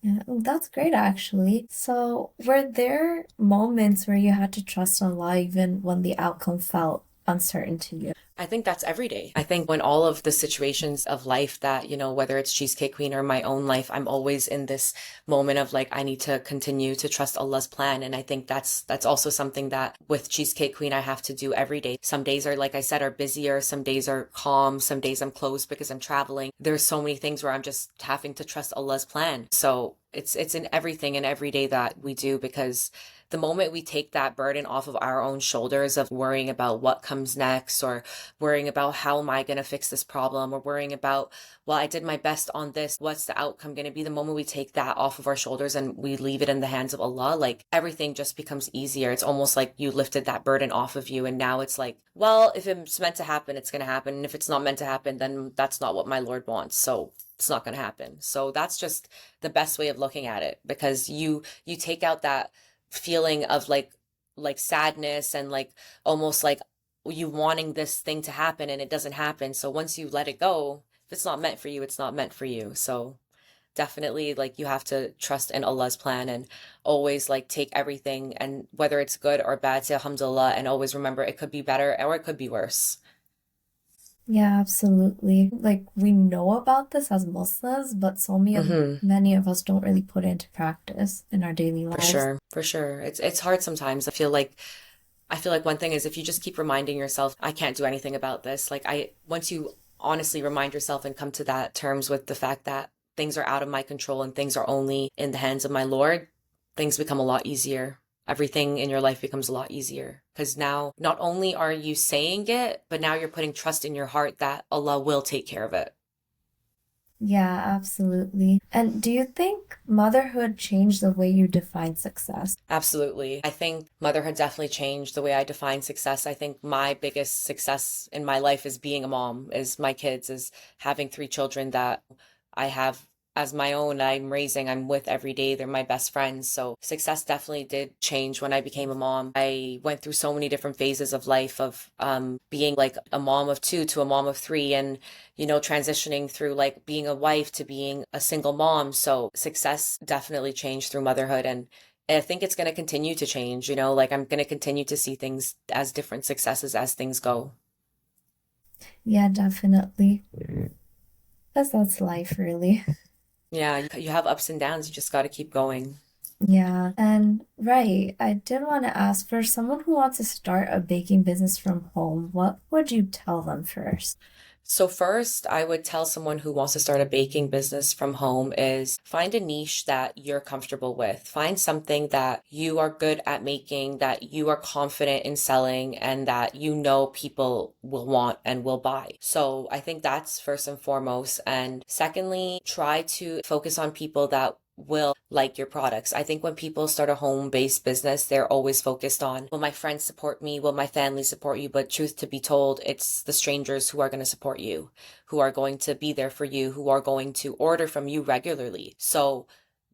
Yeah, that's great actually. So, were there moments where you had to trust Allah even when the outcome felt uncertain to you? I think that's every day. I think when all of the situations of life that, whether it's Cheesecake Queen or my own life, I'm always in this moment of like, I need to continue to trust Allah's plan. And I think that's also something that with Cheesecake Queen, I have to do every day. Some days are, like I said, are busier. Some days are calm. Some days I'm closed because I'm traveling. There's so many things where I'm just having to trust Allah's plan. So it's in everything and every day that we do, because the moment we take that burden off of our own shoulders of worrying about what comes next, or worrying about how am I going to fix this problem, or worrying about, well, I did my best on this, what's the outcome going to be? The moment we take that off of our shoulders and we leave it in the hands of Allah, like everything just becomes easier. It's almost like you lifted that burden off of you. And now it's like, well, if it's meant to happen, it's going to happen. And if it's not meant to happen, then that's not what my Lord wants. So it's not going to happen. So that's just the best way of looking at it, because you take out that feeling of like sadness and like almost like you wanting this thing to happen and it doesn't happen. So once you let it go, if it's not meant for you, it's not meant for you. So definitely like you have to trust in Allah's plan, and always like take everything, and whether it's good or bad, say alhamdulillah, and always remember it could be better or it could be worse. Yeah, absolutely. Like we know about this as Muslims, but Hmm. many of us don't really put it into practice in our daily For lives. sure, for sure. It's hard sometimes. I feel like one thing is if you just keep reminding yourself, I can't do anything about this. Like once you honestly remind yourself and come to that terms with the fact that things are out of my control and things are only in the hands of my Lord, things become a lot easier. Everything in your life becomes a lot easier, because now not only are you saying it, but now you're putting trust in your heart that Allah will take care of it. Yeah, absolutely. And do you think motherhood changed the way you define success? Absolutely. I think motherhood definitely changed the way I define success. I think my biggest success in my life is being a mom, is my kids, is having three children that I have as my own, I'm with every day. They're my best friends. So success definitely did change when I became a mom. I went through so many different phases of life of being like a mom of two to a mom of three, and transitioning through like being a wife to being a single mom. So success definitely changed through motherhood, and I think it's going to continue to change, like I'm going to continue to see things as different successes as things go. Yeah, definitely. Because that's life, really. Yeah, you have ups and downs. You just got to keep going. Yeah, and right, I did want to ask for someone who wants to start a baking business from home, what would you tell them first? So first, I would tell someone who wants to start a baking business from home is find a niche that you're comfortable with. Find something that you are good at making, that you are confident in selling, and that you know people will want and will buy. So I think that's first and foremost. And secondly, try to focus on people that will like your products. I think when people start a home-based business, they're always focused on, will my friends support me? Will my family support you? But truth to be told, it's the strangers who are going to support you, who are going to be there for you, who are going to order from you regularly. So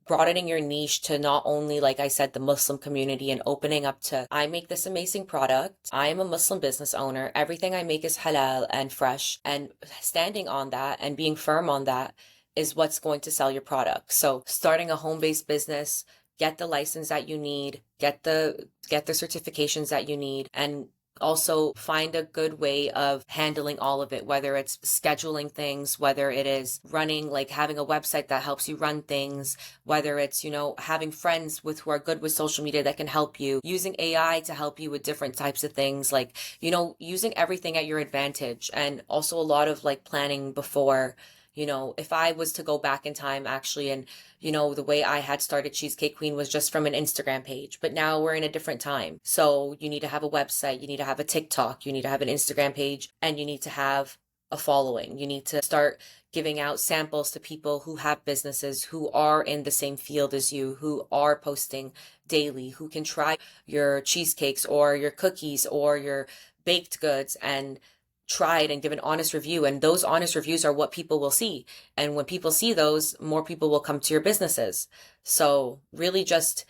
broadening your niche to not only, like I said, the Muslim community and opening up to, I make this amazing product. I am a Muslim business owner. Everything I make is halal and fresh, and standing on that and being firm on that is what's going to sell your product. So starting a home-based business, get the license that you need, get the certifications that you need, and also find a good way of handling all of it, whether it's scheduling things, whether it is running, like having a website that helps you run things, whether it's, having friends with who are good with social media that can help you, using AI to help you with different types of things, like, using everything at your advantage. And also a lot of like planning before. If I was to go back in time actually, and the way I had started Cheesecake Queen was just from an Instagram page, but now we're in a different time. So you need to have a website, you need to have a TikTok, you need to have an Instagram page, and you need to have a following. You need to start giving out samples to people who have businesses, who are in the same field as you, who are posting daily, who can try your cheesecakes or your cookies or your baked goods and try it and give an honest review. And those honest reviews are what people will see. And when people see those, more people will come to your businesses. So really just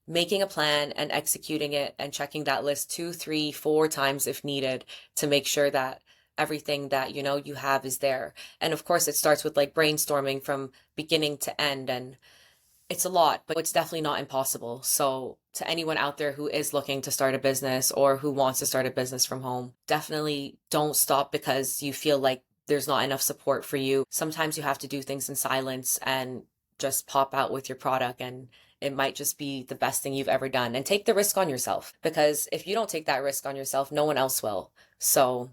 making a plan and executing it and checking that list 2, 3, 4 times if needed to make sure that everything that you have is there. And of course, it starts with like brainstorming from beginning to end. And it's a lot, but it's definitely not impossible. So to anyone out there who is looking to start a business or who wants to start a business from home, definitely don't stop because you feel like there's not enough support for you. Sometimes you have to do things in silence and just pop out with your product, and it might just be the best thing you've ever done. And take the risk on yourself, because if you don't take that risk on yourself, no one else will. So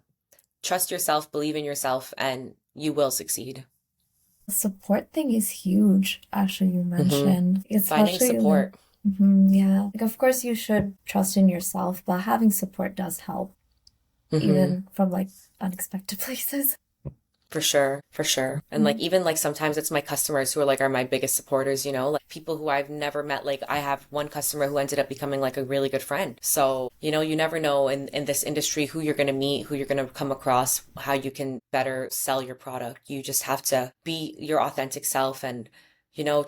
trust yourself, believe in yourself, and you will succeed. The support thing is huge, actually, you Mm-hmm. mentioned. Finding Especially like, support. yeah. Like, of course, you should trust in yourself, but having support does help, Mm-hmm. even from like unexpected places. For sure, for sure. And like Mhm. even like sometimes it's my customers who are my biggest supporters, like people who I've never met. Like I have one customer who ended up becoming like a really good friend. So, you never know in this industry who you're going to meet, who you're going to come across, how you can better sell your product. You just have to be your authentic self and,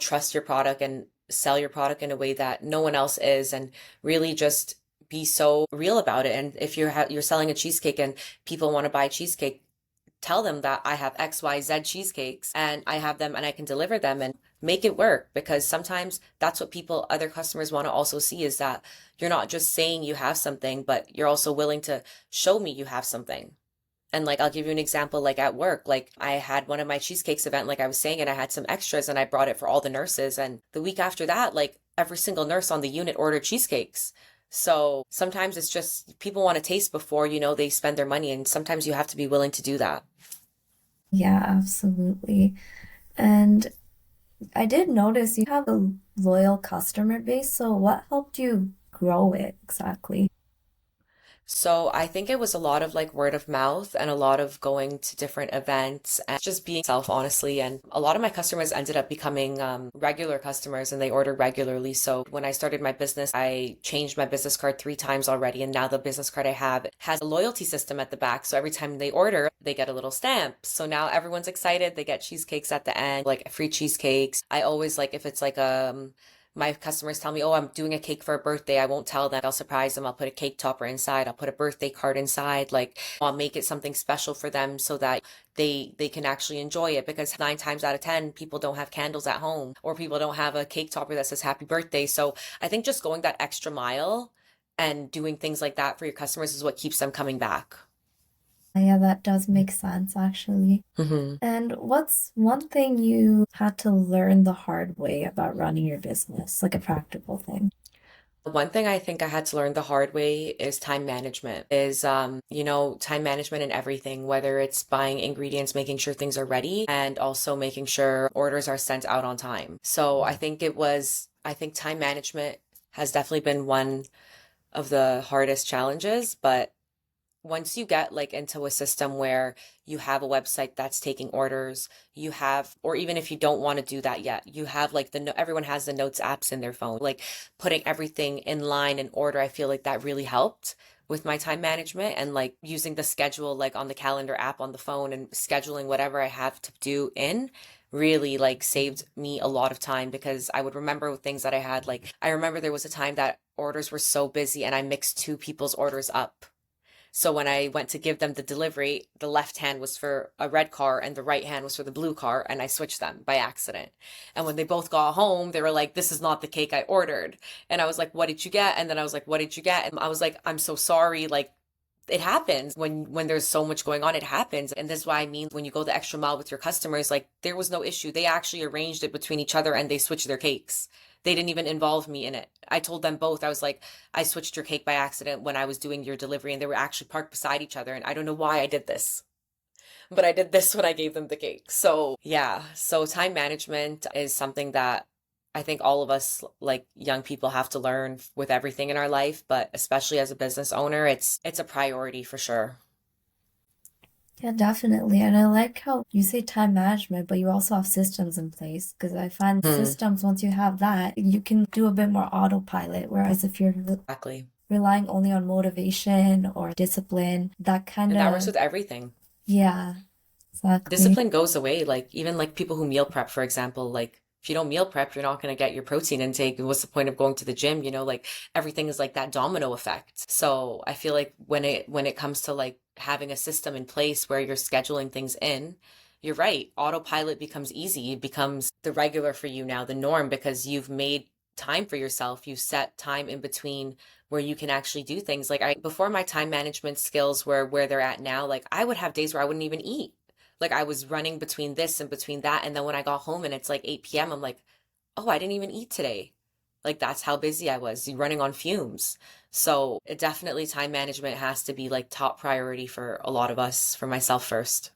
trust your product and sell your product in a way that no one else is, and really just be so real about it. And if you're selling a cheesecake and people want to buy cheesecake, tell them that I have XYZ cheesecakes and I have them and I can deliver them and make it work, because sometimes that's what other customers want to also see, is that you're not just saying you have something, but you're also willing to show me you have something. And like, I'll give you an example, like at work, like I had one of my cheesecakes event, like I was saying, and I had some extras and I brought it for all the nurses. And the week after that, like every single nurse on the unit ordered cheesecakes. So sometimes it's just people want to taste before, they spend their money. And sometimes you have to be willing to do that. Yeah, absolutely. And I did notice you have a loyal customer base, so what helped you grow it exactly? So I think it was a lot of like word of mouth and a lot of going to different events and just being self, honestly. And a lot of my customers ended up becoming regular customers and they order regularly. So when I started my business, I changed my business card 3 times already. And now the business card I have has a loyalty system at the back. So every time they order, they get a little stamp. So now everyone's excited. They get cheesecakes at the end, like free cheesecakes. I always like, if it's like My customers tell me, oh, I'm doing a cake for a birthday. I won't tell them. I'll surprise them. I'll put a cake topper inside. I'll put a birthday card inside. Like I'll make it something special for them so that they can actually enjoy it, because 9 times out of 10 people don't have candles at home, or people don't have a cake topper that says happy birthday. So I think just going that extra mile and doing things like that for your customers is what keeps them coming back. Yeah, that does make sense actually. Hmm. And what's one thing you had to learn the hard way about running your business, like a practical thing? One thing I think I had to learn the hard way is time management. Time management in everything, whether it's buying ingredients, making sure things are ready, and also making sure orders are sent out on time. So I think time management has definitely been one of the hardest challenges, but once you get like into a system where you have a website that's taking orders, you have, or even if you don't want to do that yet, you have like everyone has the notes apps in their phone, like putting everything in line in order. I feel like that really helped with my time management, and like using the schedule like on the calendar app on the phone and scheduling whatever I have to do in really like saved me a lot of time, because I would remember things that I had. Like I remember there was a time that orders were so busy and I mixed two people's orders up. So when I went to give them the delivery, the left hand was for a red car and the right hand was for the blue car, and I switched them by accident. And when they both got home, they were like, "This is not the cake I ordered." And I was like, "What did you get?" And then I was like, "What did you get?" And I was like, "I'm so sorry." Like it happens when there's so much going on, it happens. And this is why I mean, when you go the extra mile with your customers, like there was no issue. They actually arranged it between each other and they switched their cakes. They didn't even involve me in it. I told them both. I was like, I switched your cake by accident when I was doing your delivery, and they were actually parked beside each other, and I don't know why I did this, but I did this when I gave them the cake. So yeah, so time management is something that I think all of us, like young people, have to learn with everything in our life, but especially as a business owner, it's a priority for sure. Yeah, definitely. And I like how you say time management, but you also have systems in place. Because I find Hmm, systems, once you have that, you can do a bit more autopilot. Whereas if you're exactly. relying only on motivation or discipline, that kind And that works of, with everything. yeah, exactly. Discipline goes away. Like even like people who meal prep, for example, like if you don't meal prep, you're not going to get your protein intake. And what's the point of going to the gym? Like everything is like that domino effect. So I feel like when it comes to like having a system in place where you're scheduling things in, you're right. Autopilot becomes easy. It becomes the regular for you now, the norm, because you've made time for yourself. You set time in between where you can actually do things. Like I before my time management skills were where they're at now, like I would have days where I wouldn't even eat. Like I was running between this and between that. And then when I got home and it's like 8 p.m., I'm like, oh, I didn't even eat today. Like that's how busy I was, running on fumes. So it definitely time management has to be like top priority for a lot of us, for myself first.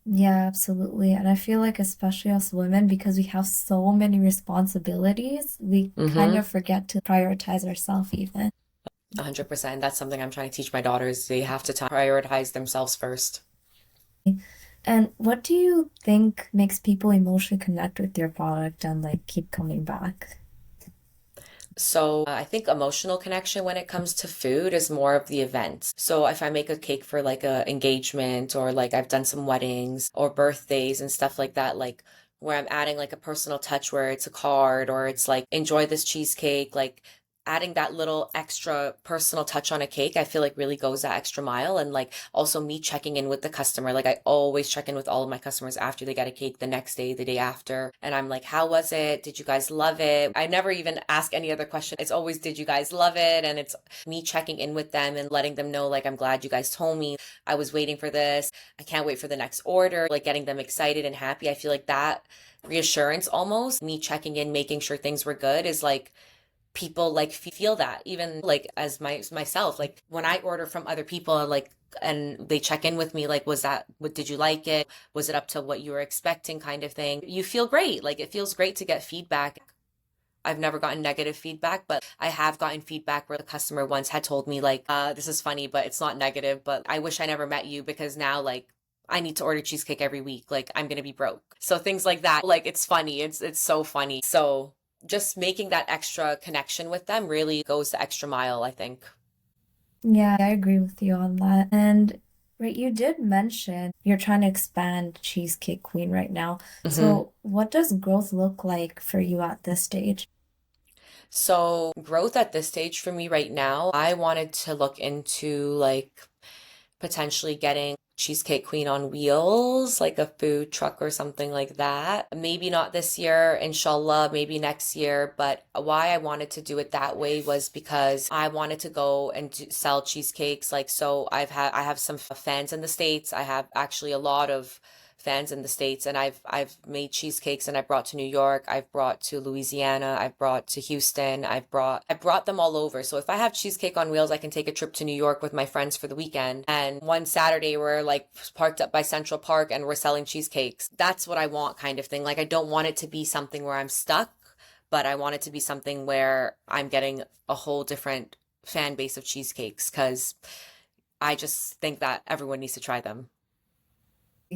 Yeah, absolutely. And I feel like, especially us women, because we have so many responsibilities, we kind Mm-hmm. of forget to prioritize ourselves even. 100%. That's something I'm trying to teach my daughters. They have to prioritize themselves first. And what do you think makes people emotionally connect with your product and like keep coming back? So I think emotional connection when it comes to food is more of the event. So if I make a cake for like a engagement, or like I've done some weddings or birthdays and stuff like that, like where I'm adding like a personal touch where it's a card or it's like enjoy this cheesecake, like adding that little extra personal touch on a cake, I feel like really goes that extra mile. And like also me checking in with the customer. Like I always check in with all of my customers after they get a cake, the next day, the day after. And I'm like, how was it? Did you guys love it? I never even ask any other question. It's always, did you guys love it? And it's me checking in with them and letting them know, like, I'm glad you guys told me. I was waiting for this. I can't wait for the next order. Like getting them excited and happy. I feel like that reassurance, almost me checking in, making sure things were good, is like people like feel that. Even like as myself, like when I order from other people, like and they check in with me, like, was that what, did you like it, was it up to what you were expecting, kind of thing. You feel great. Like it feels great to get feedback. I've never gotten negative feedback, but I have gotten feedback where the customer once had told me like, this is funny, but it's not negative, but I wish I never met you, because now like I need to order cheesecake every week. Like I'm gonna be broke. So things like that. Like it's funny. It's so funny. So just making that extra connection with them really goes the extra mile, I think. Yeah, I agree with you on that. And right, you did mention you're trying to expand Cheesecake Queen right now. Hmm. So what does growth look like for you at this stage? So, growth at this stage for me right now, I wanted to look into like potentially getting Cheesecake Queen on wheels, like a food truck or something like that. Maybe not this year, inshallah, maybe next year. But why I wanted to do it that way was because I wanted to go and sell cheesecakes. Like, so I have some fans in the States. I have actually a lot of fans in the States, and I've made cheesecakes and I brought to New York, I've brought to Louisiana, I've brought to Houston, I brought them all over. So if I have cheesecake on wheels, I can take a trip to New York with my friends for the weekend. And one Saturday we're like parked up by Central Park and we're selling cheesecakes. That's what I want, kind of thing. Like I don't want it to be something where I'm stuck, but I want it to be something where I'm getting a whole different fan base of cheesecakes because I just think that everyone needs to try them.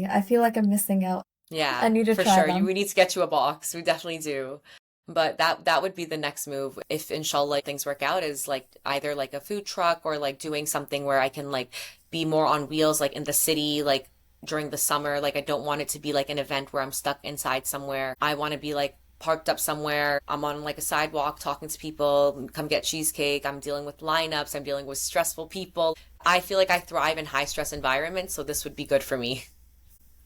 I feel like I'm missing out. I Yeah, need to for try sure. You them. we need to get you a box. We definitely do. But that would be the next move if inshallah things work out is like either like a food truck or like doing something where I can like be more on wheels like in the city like during the summer. Like I don't want it to be like an event where I'm stuck inside somewhere. I want to be like parked up somewhere. I'm on like a sidewalk talking to people, come get cheesecake. I'm dealing with lineups, I'm dealing with stressful people. I feel like I thrive in high stress environments, so this would be good for me.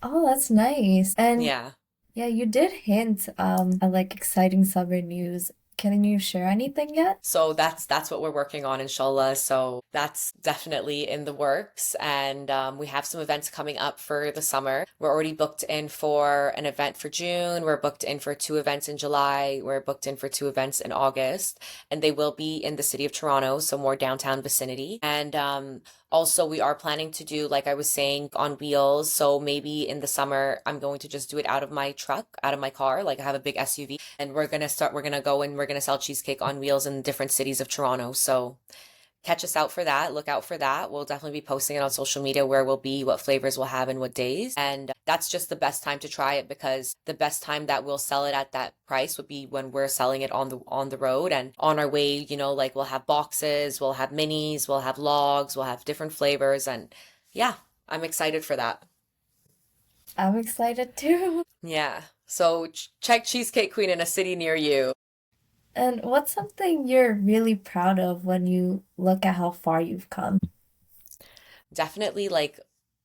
Oh, that's nice. And Yeah. yeah, you did hint at like exciting summer news. Can you share anything yet? So that's what we're working on, inshallah. So that's definitely in the works, and we have some events coming up for the summer. We're already booked in for an event for June. We're booked in for two events in July. We're booked in for two events in August, and they will be in the city of Toronto, so more downtown vicinity. And also, we are planning to do, like I was saying, on wheels. So maybe in the summer, I'm going to just do it out of my truck, out of my car. Like I have a big SUV, and we're gonna go and we're gonna sell cheesecake on wheels in different cities of Toronto. So catch us out for that. Look out for that. We'll definitely be posting it on social media where we'll be, what flavors we'll have, and what days. And that's just the best time to try it because the best time that we'll sell it at that price would be when we're selling it on the road and on our way, like we'll have boxes, we'll have minis, we'll have logs, we'll have different flavors and yeah, I'm excited for that. I'm excited too. Yeah. So check Cheesecake Queen in a city near you. And what's something you're really proud of when you look at how far you've come? Definitely like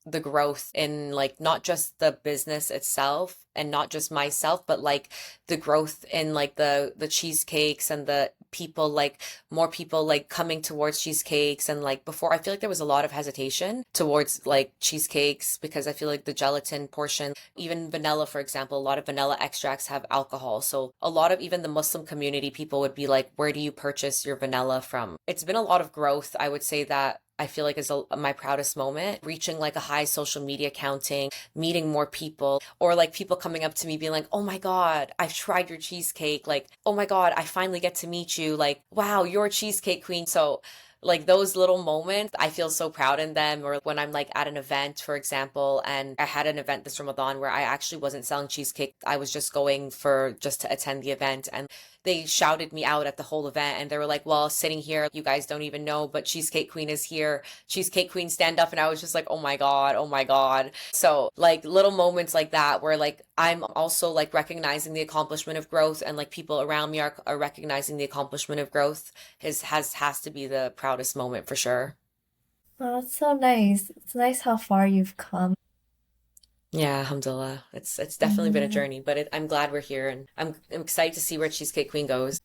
the growth in like not just the business itself and not just myself, but like the growth in like the cheesecakes and the people like more people like coming towards cheesecakes and like before I feel like there was a lot of hesitation towards like cheesecakes because I feel like the gelatin portion, even vanilla for example, a lot of vanilla extracts have alcohol. So a lot of even the Muslim community people would be like, where do you purchase your vanilla from? It's been a lot of growth. I would say that I feel like is my proudest moment, reaching like a high social media counting, meeting more people, or like people coming up to me being like, oh my God, I've tried your cheesecake. Like, oh my God, I finally get to meet you. Like, wow, you're a cheesecake queen. So like those little moments, I feel so proud in them. Or when I'm like at an event, for example, and I had an event this Ramadan where I actually wasn't selling cheesecake. I was just going for just to attend the event. And they shouted me out at the whole event and they were like, well, sitting here, you guys don't even know, but Cheesecake Queen is here. Cheesecake Queen, stand up. And I was just like, oh my God, oh my God. So like little moments like that where like I'm also like recognizing the accomplishment of growth and like people around me are recognizing the accomplishment of growth has to be the proudest moment for sure. Oh, that's so nice. It's nice how far you've come. Yeah, alhamdulillah. It's definitely been a Mhm. journey, but I'm glad we're here and I'm excited to see where Cheesecake Queen goes.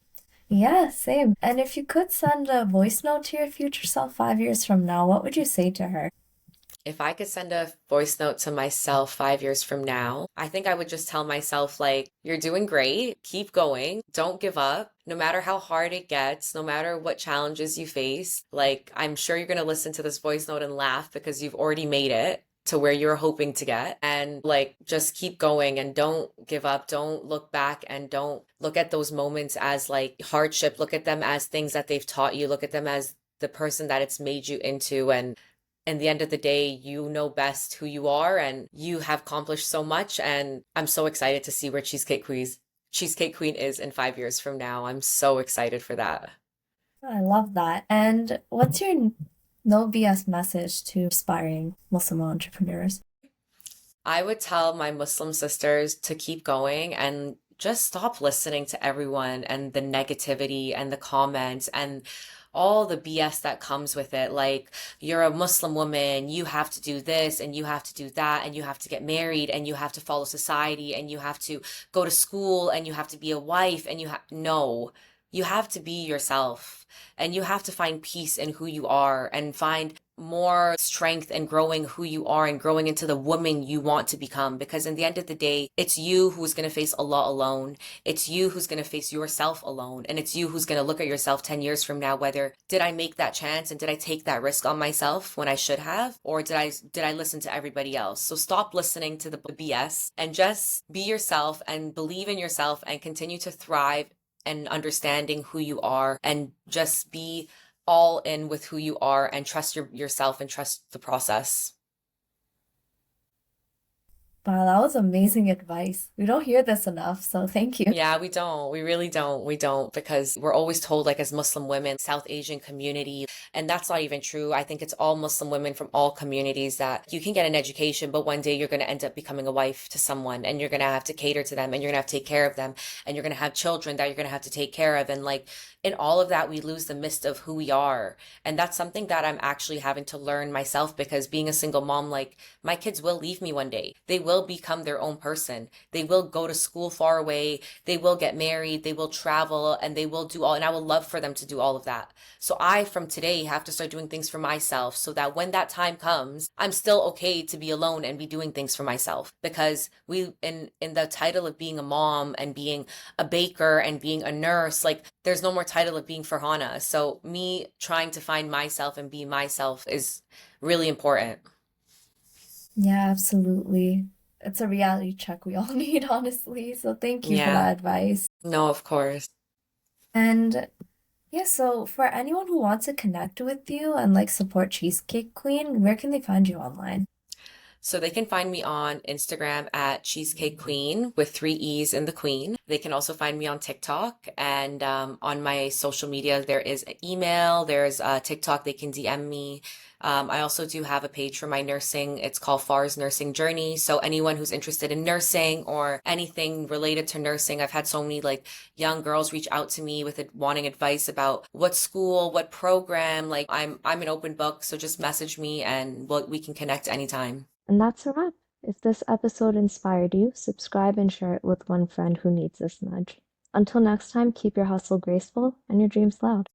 Yeah, same. And if you could send a voice note to your future self 5 years from now, what would you say to her? If I could send a voice note to myself 5 years from now, I think I would just tell myself, like, you're doing great. Keep going. Don't give up. No matter how hard it gets, no matter what challenges you face, like, I'm sure you're going to listen to this voice note and laugh because you've already made it to where you're hoping to get. And, like, just keep going and don't give up. Don't look back and don't look at those moments as, like, hardship. Look at them as things that they've taught you. Look at them as the person that it's made you into. And in the end of the day, you know best who you are and you have accomplished so much. And I'm so excited to see where Cheesecake Queen is in 5 years from now. I'm so excited for that. I love that. And what's your no BS message to aspiring Muslim entrepreneurs? I would tell my Muslim sisters to keep going and just stop listening to everyone and the negativity and the comments and all the BS that comes with it. Like, you're a Muslim woman, you have to do this and you have to do that and you have to get married and you have to follow society and you have to go to school and you have to be a wife and no, you have to be yourself and you have to find peace in who you are and find more strength in growing who you are and growing into the woman you want to become. Because in the end of the day, it's you who's going to face Allah alone. It's you who's going to face yourself alone. And it's you who's going to look at yourself 10 years from now, whether did I make that chance and did I take that risk on myself when I should have, or did I listen to everybody else? So stop listening to the BS and just be yourself and believe in yourself and continue to thrive and understanding who you are and just be all in with who you are and trust yourself and trust the process. Wow, that was amazing advice. We don't hear this enough, so thank you. Yeah, we don't. We really don't. We don't because we're always told, like, as Muslim women, South Asian community, and that's not even true. I think it's all Muslim women from all communities that you can get an education, but one day you're going to end up becoming a wife to someone and you're going to have to cater to them and you're going to have to take care of them and you're going to have children that you're going to have to take care of. And like, in all of that, we lose the mist of who we are. And that's something that I'm actually having to learn myself because being a single mom, like, my kids will leave me one day. They will become their own person. They will go to school far away. They will get married. They will travel and they will do all, and I will love for them to do all of that. So I, from today, have to start doing things for myself so that when that time comes, I'm still okay to be alone and be doing things for myself. Because in the title of being a mom and being a baker and being a nurse, like, there's no more title of being Farhana. So me trying to find myself and be myself is really important. Yeah, absolutely. It's a reality check we all need, honestly. So thank you for Yeah. that advice. No, of course. And yeah, so for anyone who wants to connect with you and like support Cheesecake Queen, where can they find you online? So they can find me on Instagram at Cheesecake Queen with three E's in the Queen. They can also find me on TikTok and on my social media. There is an email, there's TikTok, they can DM me. I also do have a page for my nursing. It's called Far's Nursing Journey. So anyone who's interested in nursing or anything related to nursing, I've had so many like young girls reach out to me with wanting advice about what school, what program. Like, I'm an open book, so just message me and we can connect anytime. And that's a wrap. If this episode inspired you, subscribe and share it with one friend who needs this nudge. Until next time, keep your hustle graceful and your dreams loud.